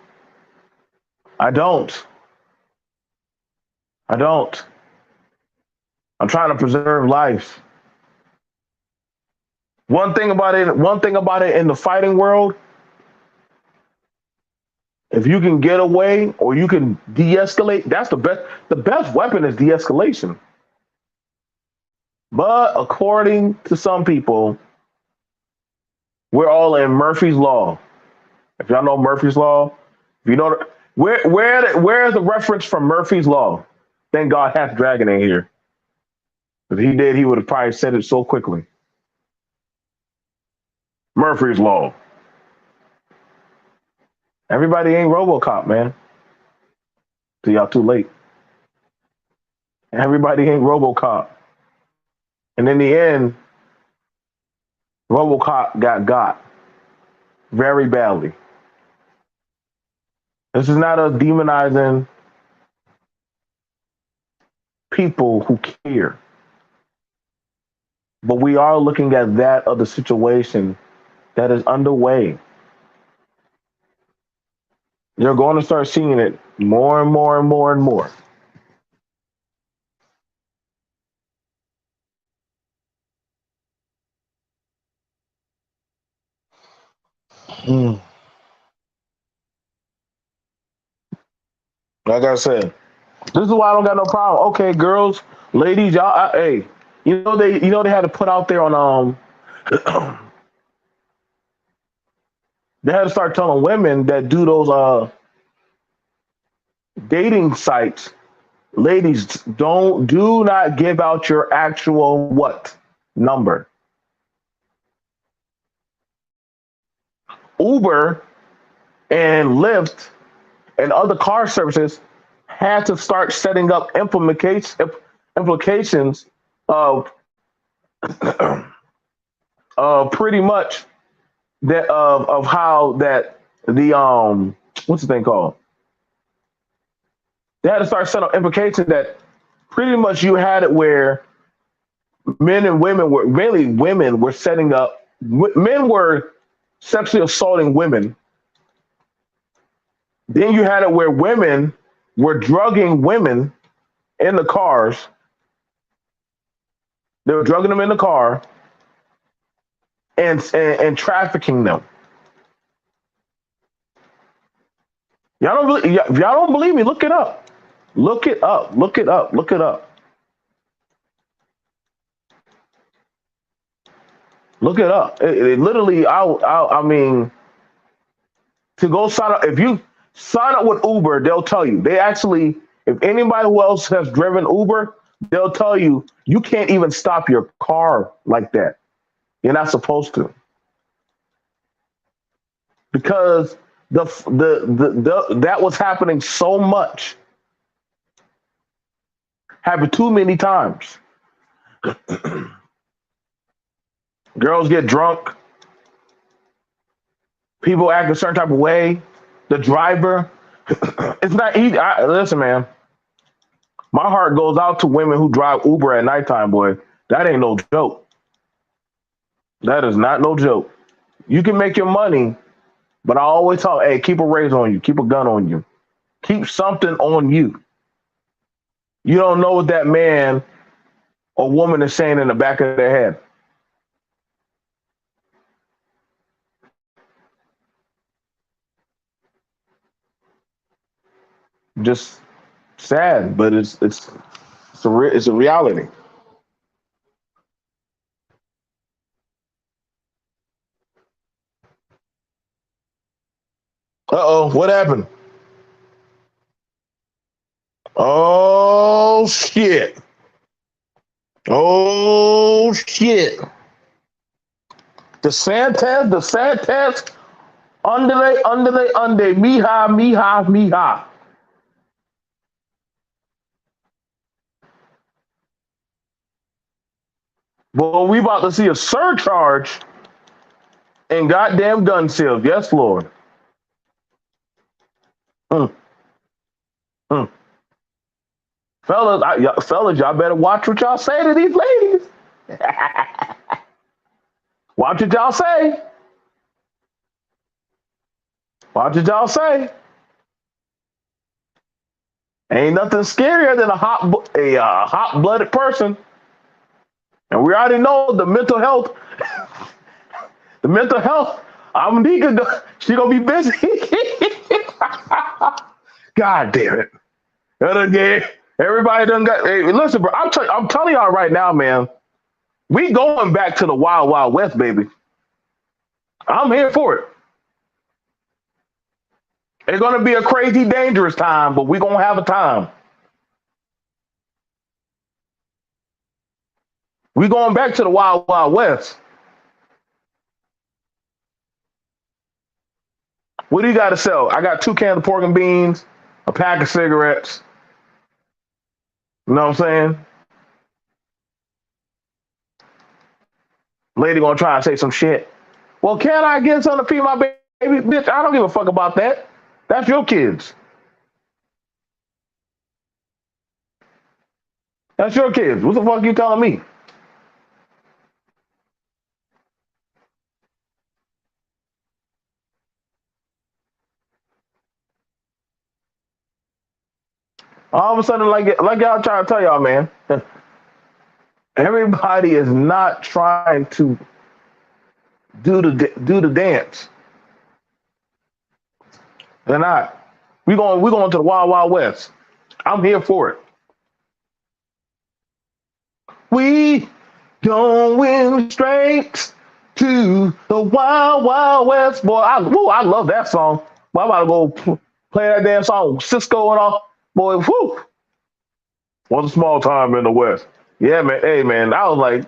I don't. I don't. I'm trying to preserve life. One thing about it in the fighting world, if you can get away or you can de-escalate, that's the best. The best weapon is de-escalation. But according to some people, we're all in Murphy's Law. If y'all know Murphy's Law, if you know where's the reference from Murphy's Law? Thank God Half Dragon ain't here. If he did, he would have probably said it so quickly. Murphy's Law. Everybody ain't RoboCop, man. So y'all too late. Everybody ain't RoboCop. And in the end, RoboCop got very badly. This is not a demonizing people who care. But we are looking at that other situation that is underway. You're going to start seeing it more and more and more and more. Mm. Like I said, this is why I don't got no problem. Okay, girls, ladies, y'all, hey, they had to put out there on they had to start telling women that do those dating sites, ladies, do not give out your actual what number. Uber and Lyft and other car services had to start setting up implications of pretty much that of how that the what's the thing called? They had to start setting up implications that pretty much you had it where men and women were really women were setting up men were sexually assaulting women. Then you had it where women were drugging women in the cars. They were drugging them in the car and trafficking them. If y'all don't believe me, look it up. Look it up. Look it up. Look it up. Look it up. It literally, I mean, to go sign up. If you sign up with Uber, they'll tell you. They actually, if anybody who else has driven Uber, they'll tell you you can't even stop your car like that. You're not supposed to, because that was happening so much, happened too many times. Girls get drunk, people act a certain type of way. The driver, it's not easy. Listen, man, my heart goes out to women who drive Uber at nighttime, boy. That ain't no joke. That is not no joke. You can make your money, but I always tell, hey, keep a razor on you, keep a gun on you, keep something on you. You don't know what that man or woman is saying in the back of their head. Just sad, but it's a reality. Uh-oh, what happened? Oh shit. Oh shit. The Santas. Underlay, mija, mija, mija. Well, we about to see a surcharge in goddamn gun sales. Yes, Lord. Mm, mm. Fellas, y'all better watch what y'all say to these ladies. Watch what y'all say. Watch what y'all say. Ain't nothing scarier than a hot-blooded person. And we already know the mental health. The mental health. She gonna be busy. God damn it. Again, everybody done got. Hey, listen, bro. I'm telling y'all right now, man. We going back to the wild, wild west, baby. I'm here for it. It's gonna be a crazy, dangerous time, but we gonna have a time. We going back to the wild, wild west. What do you got to sell? I got 2 cans of pork and beans, a pack of cigarettes. You know what I'm saying? Lady gonna try and say some shit. Well, can I get something to feed my baby? Bitch, I don't give a fuck about that. That's your kids. That's your kids. What the fuck you telling me? All of a sudden, like y'all trying to tell y'all, man, everybody is not trying to do the dance. They're not. We going to the wild wild west. I'm here for it. We going straight to the wild wild west, boy. I love that song. Boy, I'm about to go play that damn song, Cisco and all. Boy, whoo, was a small time in the west. Yeah, man. Hey, man. I was like,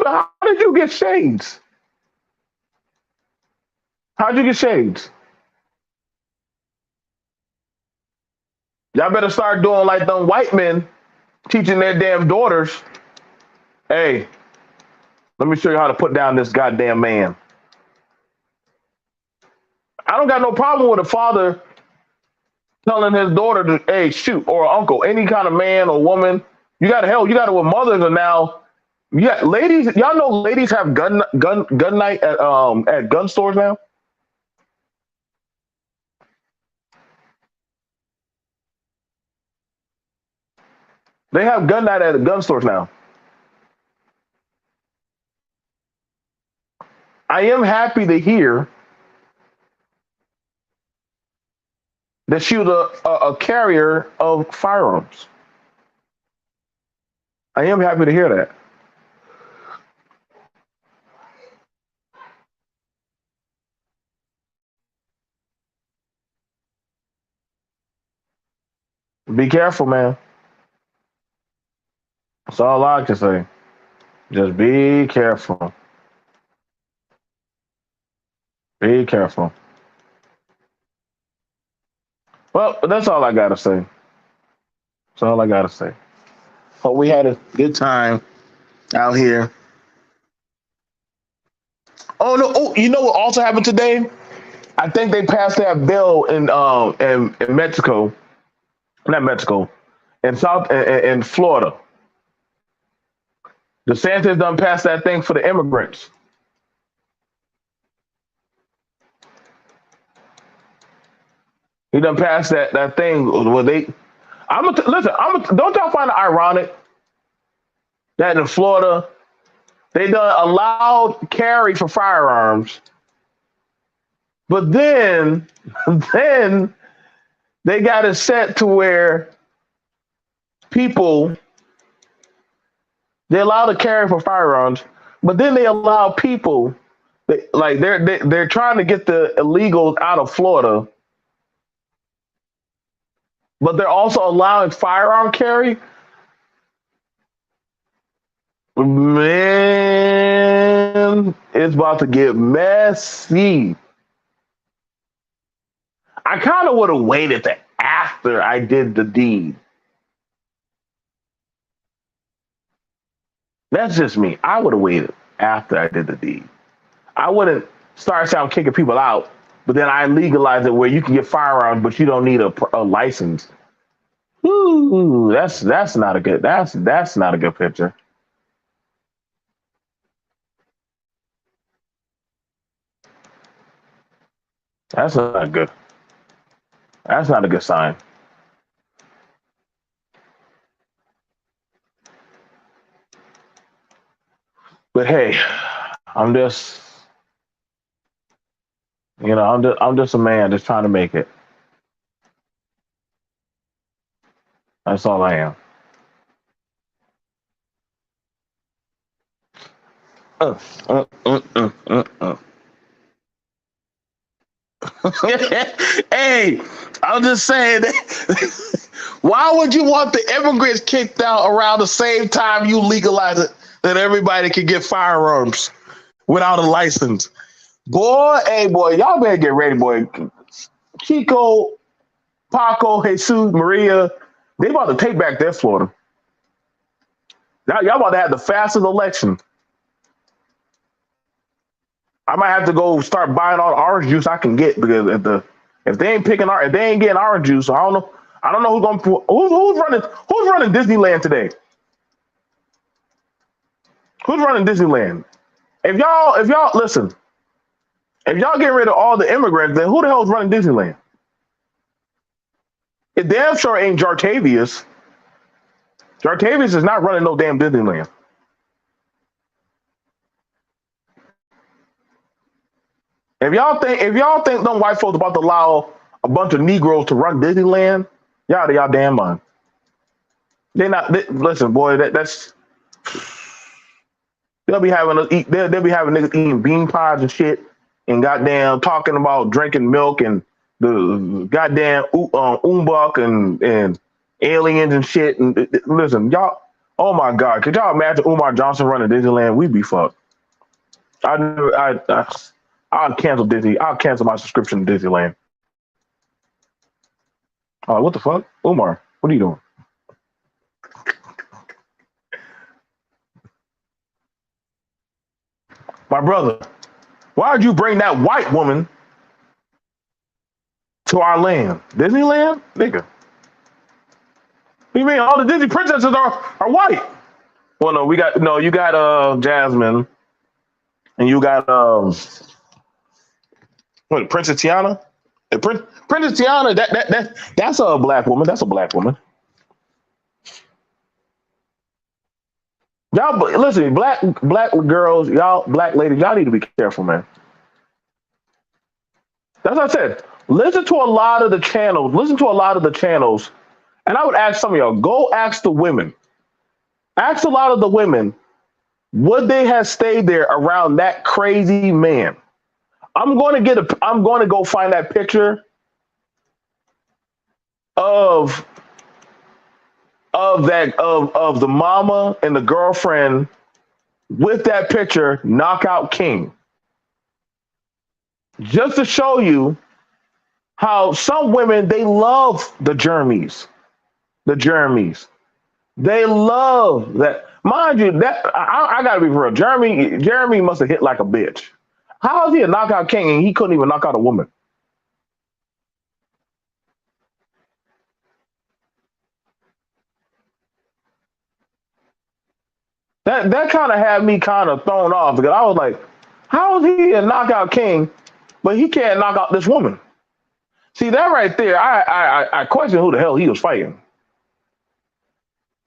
how did you get shades? How'd you get shades? Y'all better start doing like them white men teaching their damn daughters. Hey, let me show you how to put down this goddamn man. I don't got no problem with a father telling his daughter to, hey, shoot, or uncle, any kind of man or woman. You got to help. You got to. With mothers are now. Yeah, ladies. Y'all know ladies have gun night at gun stores now. They have gun night at the gun stores now. I am happy to hear that she was a carrier of firearms. I am happy to hear that. Be careful, man. That's all I can say. Just be careful. Be careful. Well, that's all I gotta say. That's all I gotta say. Hope we had a good time out here. Oh no! Oh, you know what also happened today? I think they passed that bill in Mexico, not Mexico, in Florida. DeSantis done passed that thing for the immigrants. He done passed that thing where they. Listen. Don't y'all find it ironic that in Florida they done allowed carry for firearms, but then then they got it set to where people they allow to carry for firearms, but then they allow people they're trying to get the illegals out of Florida, but they're also allowing firearm carry. Man, it's about to get messy. I kind of would have waited to after I did the deed. That's just me. I would have waited after I did the deed. I wouldn't start out kicking people out, but then I legalize it where you can get firearms, but you don't need a license. Ooh, that's not a good that's not a good picture. That's not good. That's not a good sign. But hey, I'm just I'm just a man just trying to make it. That's all I am. Uh, uh, uh, uh, uh. Hey, I'm just saying that why would you want the immigrants kicked out around the same time you legalize it that everybody can get firearms without a license? Boy, hey boy, y'all better get ready, boy. Chico, Paco, Jesus, Maria, they about to take back their Florida. Y'all about to have the fastest election. I might have to go start buying all the orange juice I can get because if they ain't if they ain't getting orange juice, I don't know. I don't know who's running Disneyland today. Who's running Disneyland? If y'all listen, if y'all get rid of all the immigrants, then who the hell is running Disneyland? It damn sure ain't Jartavius. Jartavius is not running no damn Disneyland. If y'all think them white folks about to allow a bunch of Negroes to run Disneyland, y'all out of y'all damn mind. They not listen, boy. That's they'll be having us eat. They'll be having niggas eating bean pies and shit, and goddamn talking about drinking milk and the goddamn umbuk and aliens and shit. And listen, y'all. Oh my God, could y'all imagine Umar Johnson running Disneyland? We'd be fucked. I'll cancel Disney. I'll cancel my subscription to Disneyland. Oh, what the fuck, Umar? What are you doing? My brother, why did you bring that white woman to our land? Disneyland? Nigga. What do you mean all the Disney princesses are white? Well, no, you got Jasmine and you got what, Princess Tiana? Princess Tiana, that's a black woman. That's a black woman. Y'all listen, black girls, y'all black ladies, y'all need to be careful, man. That's what I said. Listen to a lot of the channels. Listen to a lot of the channels. And I would ask some of y'all, go ask the women. Ask a lot of the women, would they have stayed there around that crazy man? I'm going to go find that picture of of the mama and the girlfriend with that picture, Knockout King. Just to show you how some women they love the Jeremys. The Jeremys. They love that. Mind you, that I gotta be real. Jeremy must have hit like a bitch. How is he a knockout king and he couldn't even knock out a woman? That kind of had me kind of thrown off because I was like, how is he a knockout king, but he can't knock out this woman? See that right there, I question who the hell he was fighting.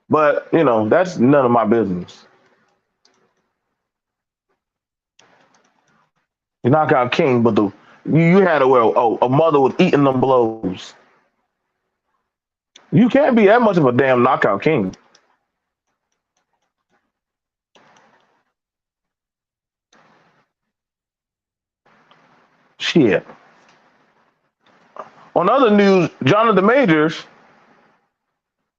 But that's none of my business. You knockout king, but you had a mother was eating them blows. You can't be that much of a damn knockout king. Shit. On other news, Jonathan Majors,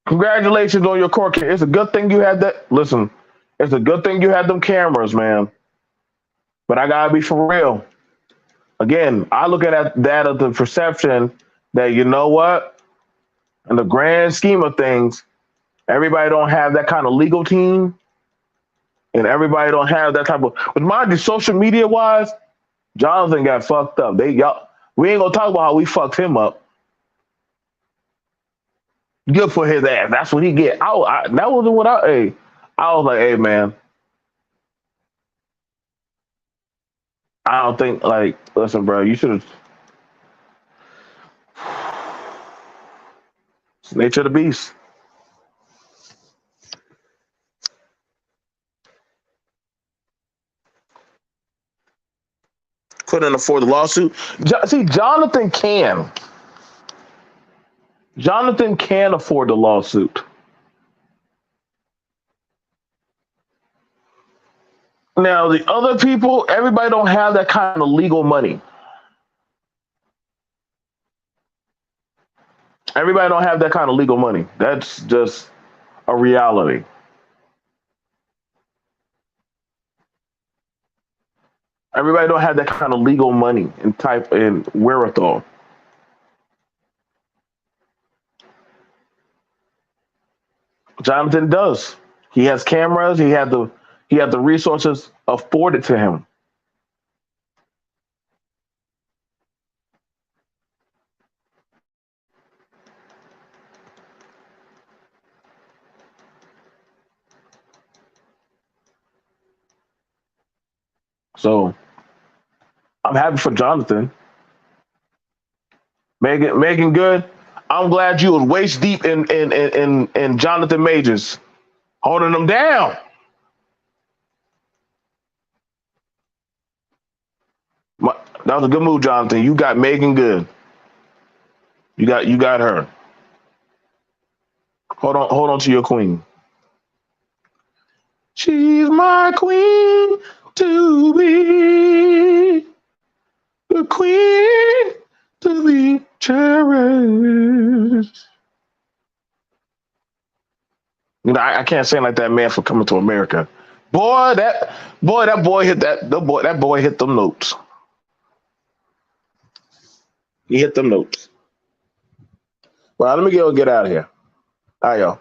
congratulations on your court case. It's a good thing you had that. Listen, it's a good thing you had them cameras, man. But I gotta be for real. Again, I look at that as the perception that you know what, in the grand scheme of things, everybody don't have that kind of legal team, and everybody don't have that type of. But mind you, social media wise, Jonathan got fucked up. We ain't gonna talk about how we fucked him up. Good for his ass. That's what he get. That wasn't what I was like, hey man, I don't think like listen, bro, you should have. It's nature of the beast. Couldn't afford the lawsuit. See, Jonathan can afford the lawsuit. Now the other people, everybody don't have that kind of legal money. Everybody don't have that kind of legal money. That's just a reality. Everybody don't have that kind of legal money and type and wherewithal. Jonathan does. He has cameras. He had the resources afforded to him. So I'm happy for Jonathan. Megan Good. I'm glad you was waist deep in Jonathan Majors, holding them down. That was a good move, Jonathan. You got Megan Good. You got her. Hold on to your queen. She's my queen to be the queen to be cherished. I can't say like that man for coming to America. That boy hit that boy hit them notes. He hit them notes. Well, let me get out of here. All right, y'all.